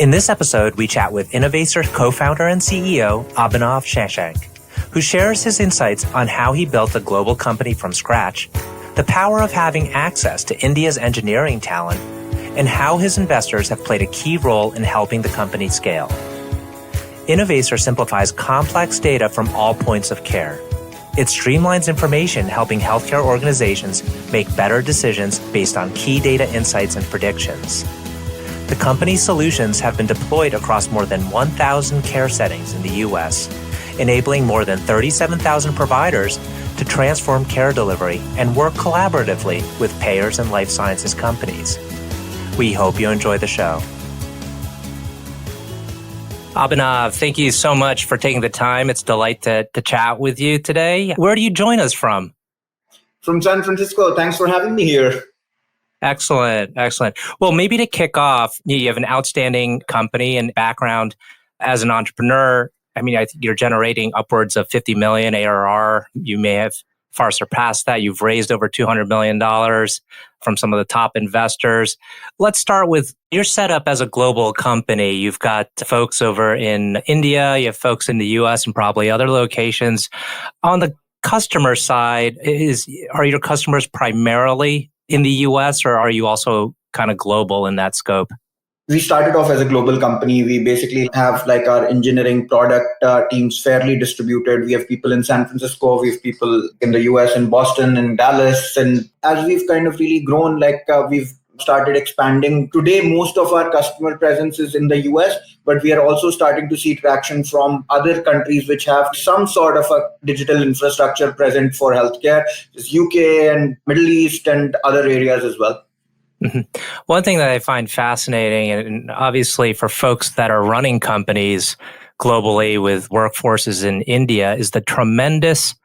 In this episode, we chat with Innovaccer Co-founder and CEO, Abhinav Shashank, who shares his insights on how he built a global company from scratch, the power of having access to India's engineering talent, and how his investors have played a key role in helping the company scale. Innovaccer simplifies complex data from all points of care. It streamlines information, helping healthcare organizations make better decisions based on key data insights and predictions. The company's solutions have been deployed across more than 1,000 care settings in the U.S., enabling more than 37,000 providers to transform care delivery and work collaboratively with payers and life sciences companies. We hope you enjoy the show. Abhinav, thank you so much for taking the time. It's a delight to chat with you today. Where do you join us from? From San Francisco. Thanks for having me here. Excellent. Well, maybe to kick off, you have an outstanding company and background as an entrepreneur. I mean, I think you're generating upwards of 50 million ARR. You may have far surpassed that. You've raised over $200 million from some of the top investors. Let's start with your setup as a global company. You've got folks over in India, you have folks in the US and probably other locations. On the customer side, are your customers primarily in the US, or are you also kind of global in that scope? We started off as a global company. We basically have like our engineering product teams fairly distributed. We have people in San Francisco, we have people in the US, in Boston, in Dallas. And as we've kind of really grown, we've started expanding. Today, most of our customer presence is in the US, but we are also starting to see traction from other countries which have some sort of a digital infrastructure present for healthcare. It's UK and Middle East and other areas as well. Mm-hmm. One thing that I find fascinating, and obviously for folks that are running companies globally with workforces in India, is the tremendous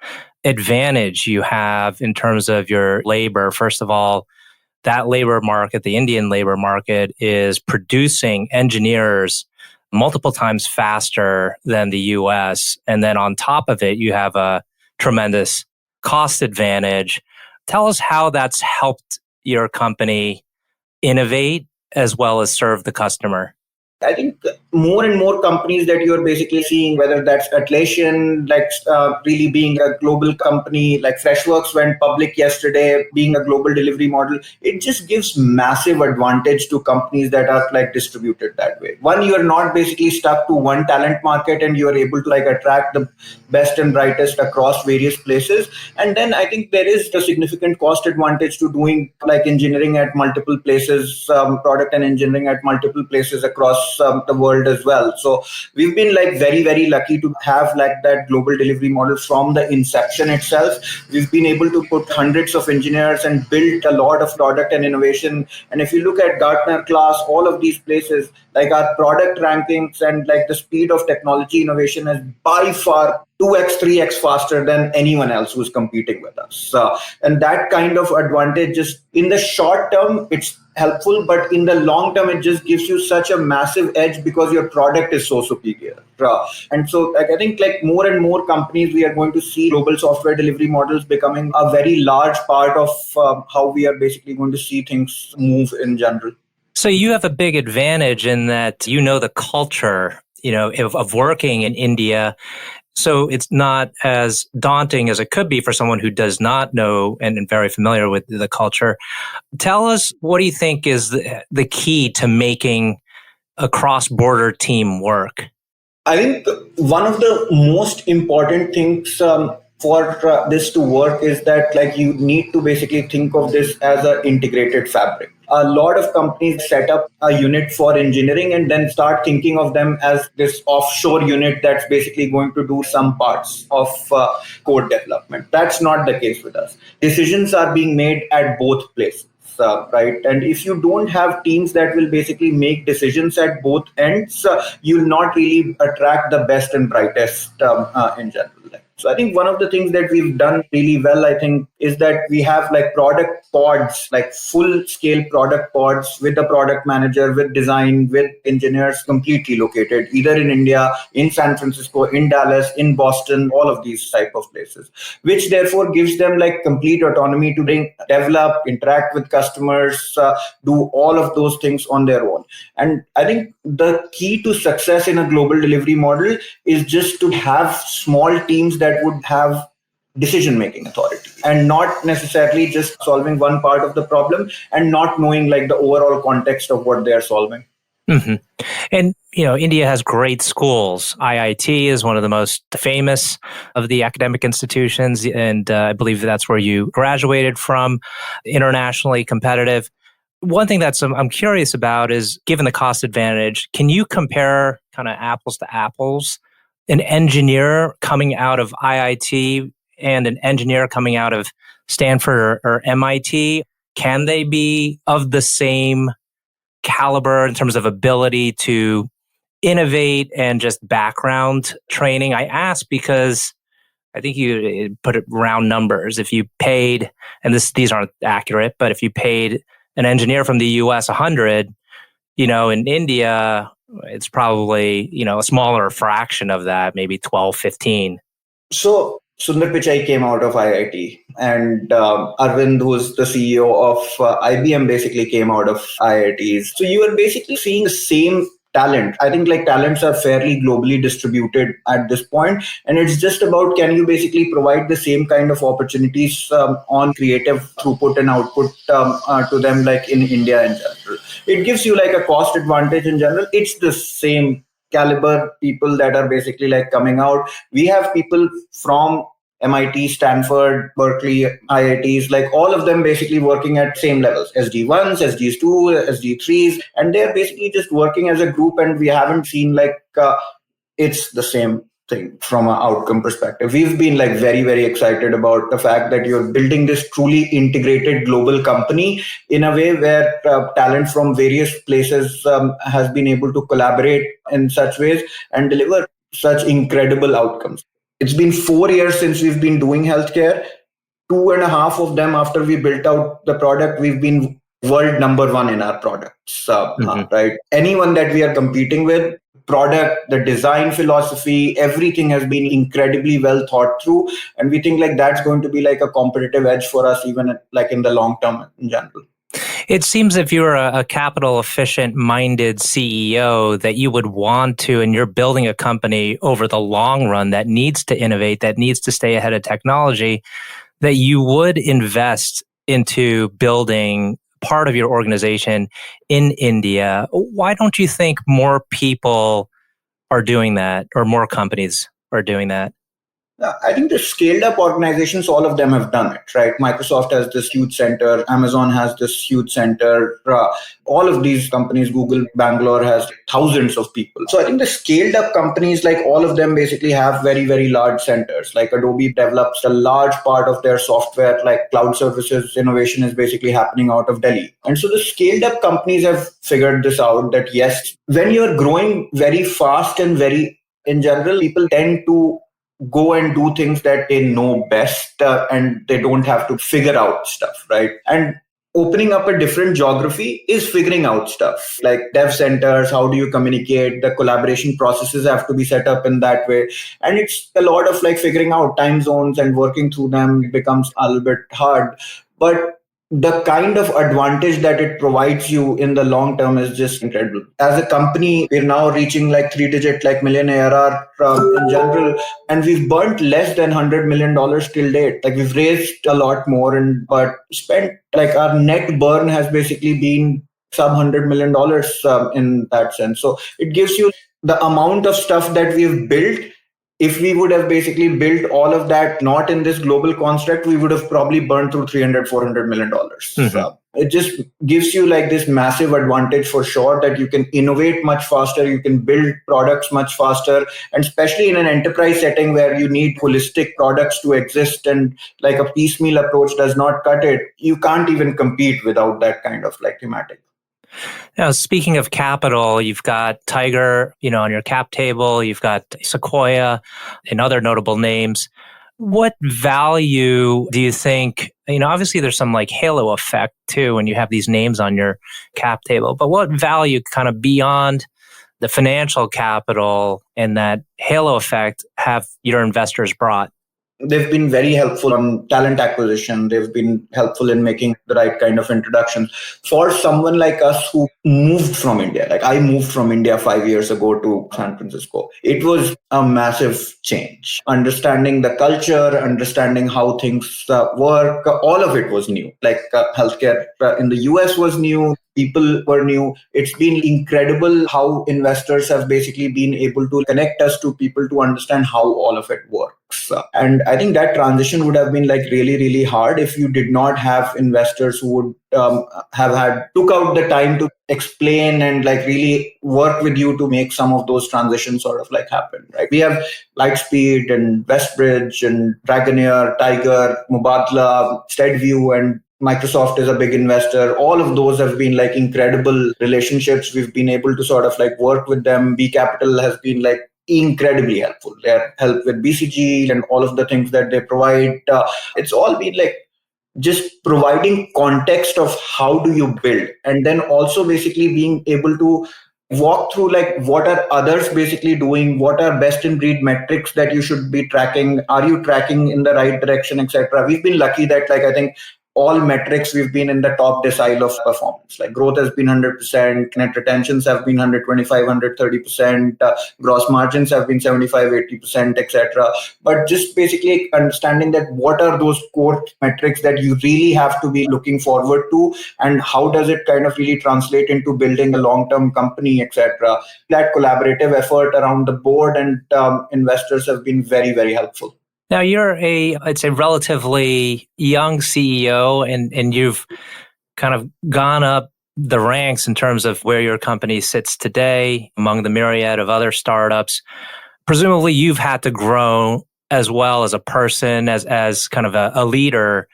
advantage you have in terms of your labor. First of all, that labor market, the Indian labor market, is producing engineers multiple times faster than the US. And then on top of it, you have a tremendous cost advantage. Tell us how that's helped your company innovate as well as serve the customer. I think more and more companies that you're basically seeing, whether that's Atlassian, really being a global company, like Freshworks went public yesterday, being a global delivery model, it just gives massive advantage to companies that are like distributed that way. One, you're not basically stuck to one talent market and you're able to attract the best and brightest across various places. And then I think there is a significant cost advantage to doing engineering at multiple places, product and engineering at multiple places across the world as well. So we've been very, very lucky to have that global delivery model from the inception itself. We've been able to put hundreds of engineers and build a lot of product and innovation. And if you look at Gartner class, all of these places, our product rankings and the speed of technology innovation is by far 2x, 3x faster than anyone else who's competing with us. And that kind of advantage, just in the short term, it's helpful, but in the long term, it just gives you such a massive edge because your product is so superior. And so I think more and more companies, we are going to see global software delivery models becoming a very large part of how we are basically going to see things move in general. So you have a big advantage in that you know the culture, of working in India. So it's not as daunting as it could be for someone who does not know and very familiar with the culture. Tell us, what do you think is the key to making a cross-border team work? I think one of the most important things for this to work is that you need to basically think of this as an integrated fabric. A lot of companies set up a unit for engineering and then start thinking of them as this offshore unit that's basically going to do some parts of code development. That's not the case with us. Decisions are being made at both places. Right? And if you don't have teams that will basically make decisions at both ends, you'll not really attract the best and brightest in general. So I think one of the things that we've done really well, I think, is that we have like product pods, like full scale product pods with the product manager, with design, with engineers completely located either in India, in San Francisco, in Dallas, in Boston, all of these type of places, which therefore gives them like complete autonomy to develop, interact with customers, do all of those things on their own. And I think the key to success in a global delivery model is just to have small teams that would have decision making authority and not necessarily just solving one part of the problem and not knowing like the overall context of what they are solving. Mm-hmm. And, India has great schools. IIT is one of the most famous of the academic institutions. And I believe that's where you graduated from, internationally competitive. One thing I'm curious about is, given the cost advantage, can you compare kind of apples to apples, an engineer coming out of IIT and an engineer coming out of Stanford or MIT? Can they be of the same caliber in terms of ability to innovate and just background training? I ask because I think you put it round numbers. If you paid, and these aren't accurate, but if you paid an engineer from the US 100, in India, it's probably, a smaller fraction of that, maybe 12, 15. So Sundar Pichai came out of IIT, and Arvind, who's the CEO of IBM, basically came out of IITs. So you are basically seeing the same talent. I think like talents are fairly globally distributed at this point, and it's just about, can you basically provide the same kind of opportunities on creative throughput and output to them like in India in general. It gives you like a cost advantage in general. It's the same caliber people that are basically like coming out. We have people from MIT, Stanford, Berkeley, IITs, like all of them basically working at same levels, SD1s, SD2s, SD3s, and they're basically just working as a group, and we haven't seen like it's the same thing from an outcome perspective. We've been like very, very excited about the fact that you're building this truly integrated global company in a way where talent from various places has been able to collaborate in such ways and deliver such incredible outcomes. It's been 4 years since we've been doing healthcare. 2.5 of them after we built out the product, we've been world number one in our products, right? Anyone that we are competing with, product, the design philosophy, everything has been incredibly well thought through. And we think like that's going to be like a competitive edge for us, even like in the long term in general. It seems if you're a capital efficient minded CEO that you would want to, and you're building a company over the long run that needs to innovate, that needs to stay ahead of technology, that you would invest into building part of your organization in India. Why don't you think more people are doing that, or more companies are doing that? I think the scaled up organizations, all of them have done it, right? Microsoft has this huge center. Amazon has this huge center. All of these companies, Google, Bangalore has thousands of people. So I think the scaled up companies, like all of them basically have very, very large centers. Like Adobe develops a large part of their software, like cloud services innovation is basically happening out of Delhi. And so the scaled up companies have figured this out that yes, when you're growing very fast and very in general, people tend to go and do things that they know best and they don't have to figure out stuff, right? And opening up a different geography is figuring out stuff like dev centers. How do you communicate? The collaboration processes have to be set up in that way. And it's a lot of like figuring out time zones and working through them becomes a little bit hard. But the kind of advantage that it provides you in the long term is just incredible. As a company, we're now reaching like 3-digit like million ARR in general, and we've burnt less than $100 million till date. Like we've raised a lot more, but spent like our net burn has basically been sub $100 million in that sense. So it gives you the amount of stuff that we've built. If we would have basically built all of that not in this global construct, we would have probably burned through $300-400 million. It just gives you like this massive advantage for sure that you can innovate much faster, you can build products much faster, and especially in an enterprise setting where you need holistic products to exist and like a piecemeal approach does not cut it. You can't even compete without that kind of like thematic. Now, speaking of capital, you've got Tiger, on your cap table, you've got Sequoia and other notable names. What value do you think, obviously there's some like halo effect too when you have these names on your cap table, but what value kind of beyond the financial capital and that halo effect have your investors brought? They've been very helpful on talent acquisition. They've been helpful in making the right kind of introductions. For someone like us who moved from India, like I moved from India 5 years ago to San Francisco, it was a massive change. Understanding the culture, understanding how things work, all of it was new. Like healthcare in the US was new. People were new. It's been incredible how investors have basically been able to connect us to people to understand how all of it works. And I think that transition would have been like really, really hard if you did not have investors who would took out the time to explain and like really work with you to make some of those transitions sort of like happen. Right? We have Lightspeed and Westbridge and Dragoneer, Tiger, Mubadala, SteadView, and Microsoft is a big investor. All of those have been like incredible relationships. We've been able to sort of like work with them. B Capital has been like incredibly helpful. Their help with BCG and all of the things that they provide. It's all been like just providing context of how do you build, and then also basically being able to walk through like what are others basically doing, what are best in breed metrics that you should be tracking, are you tracking in the right direction, etc. We've been lucky that like I think all metrics we've been in the top decile of performance. Like growth has been 100%, net retentions have been 125, 130%, gross margins have been 75, 80%, etc. But just basically understanding that what are those core metrics that you really have to be looking forward to, and how does it kind of really translate into building a long-term company, etc. That collaborative effort around the board and investors have been very, very helpful. Now it's a relatively young CEO, and you've kind of gone up the ranks in terms of where your company sits today among the myriad of other startups. Presumably you've had to grow as well as a person, as kind of a leader.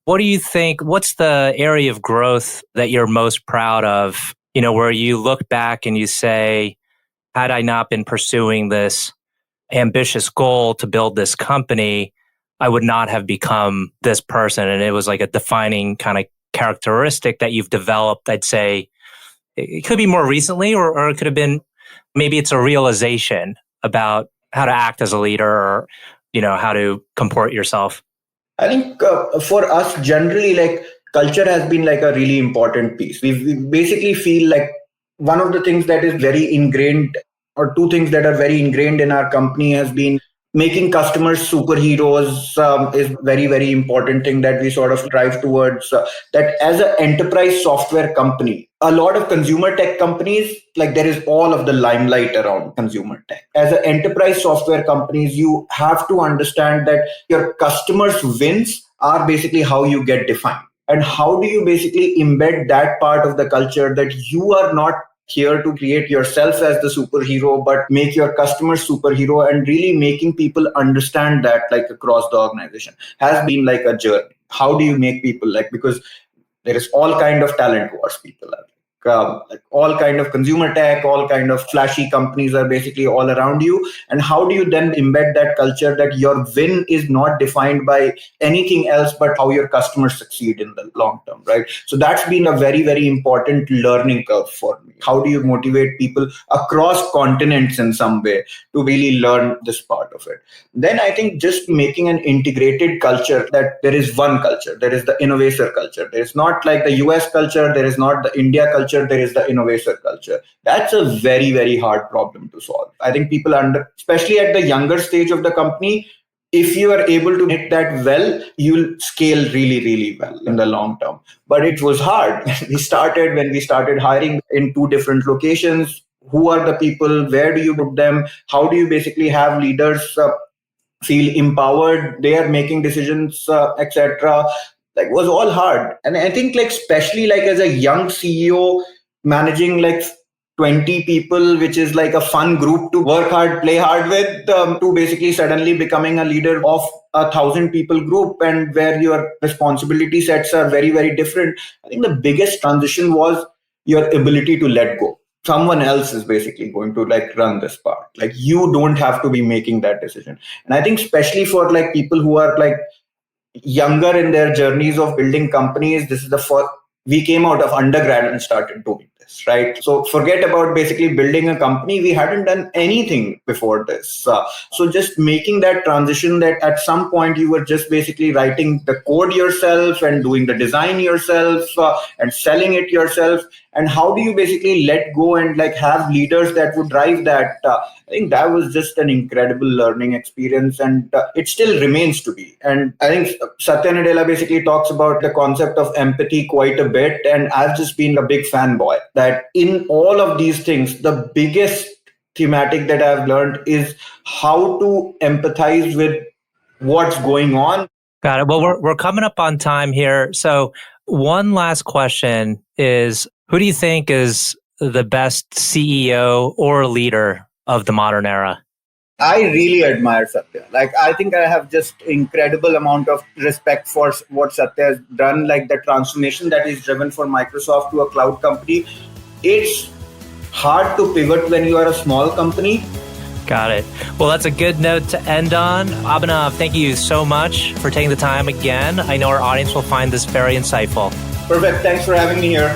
What do you think, what's the area of growth that you're most proud of, where you look back and you say, had I not been pursuing this ambitious goal to build this company, I would not have become this person. And it was like a defining kind of characteristic that you've developed. I'd say it could be more recently, or it could have been, maybe it's a realization about how to act as a leader, or, how to comport yourself. I think for us generally, like culture has been like a really important piece. We basically feel like one of the things that is very ingrained, or two things that are very ingrained in our company, has been making customers superheroes. Is very, very important thing that we sort of drive towards. That as an enterprise software company, a lot of consumer tech companies, like there is all of the limelight around consumer tech. As an enterprise software companies, you have to understand that your customers' wins are basically how you get defined. And how do you basically embed that part of the culture, that you are not here to create yourself as the superhero, but make your customers superhero, and really making people understand that like across the organization has been like a journey. How do you make people like, because there is all kind of talent wars, people are like all kind of consumer tech, all kind of flashy companies are basically all around you. And how do you then embed that culture that your win is not defined by anything else but how your customers succeed in the long term, right? So that's been a very, very important learning curve for me. How do you motivate people across continents in some way to really learn this part of it? Then I think just making an integrated culture, that there is one culture, there is the Innovaccer culture. There is not like the US culture, there is not the India culture, there is the Innovaccer culture. That's a very, very hard problem to solve. I think people especially at the younger stage of the company, if you are able to hit that well, you'll scale really, really well in the long term. But it was hard. When we started hiring in two different locations, who are the people? Where do you put them? How do you basically have leaders feel empowered? They are making decisions, etc. Like was all hard. And I think like especially like as a young CEO managing like 20 people, which is like a fun group to work hard, play hard with, to basically suddenly becoming a leader of 1,000 people group, and where your responsibility sets are very, very different. I think the biggest transition was your ability to let go. someone else is basically going to like run this part. Like you don't have to be making that decision. And I think especially for like people who are like younger in their journeys of building companies, this is the first, we came out of undergrad and started doing this, right? So forget about basically building a company. We hadn't done anything before this. So just making that transition that at some point you were just basically writing the code yourself and doing the design yourself and selling it yourself. And how do you basically let go and like have leaders that would drive that? I think that was just an incredible learning experience, and it still remains to be. And I think Satya Nadella basically talks about the concept of empathy quite a bit. And I've just been a big fanboy that in all of these things, the biggest thematic that I've learned is how to empathize with what's going on. Got it. Well, we're coming up on time here. So one last question is, who do you think is the best CEO or leader of the modern era? I really admire Satya. Like, I think I have just incredible amount of respect for what Satya has done, like the transformation that is driven for Microsoft to a cloud company. It's hard to pivot when you are a small company. Got it. Well, that's a good note to end on. Abhinav, thank you so much for taking the time again. I know our audience will find this very insightful. Perfect. Thanks for having me here.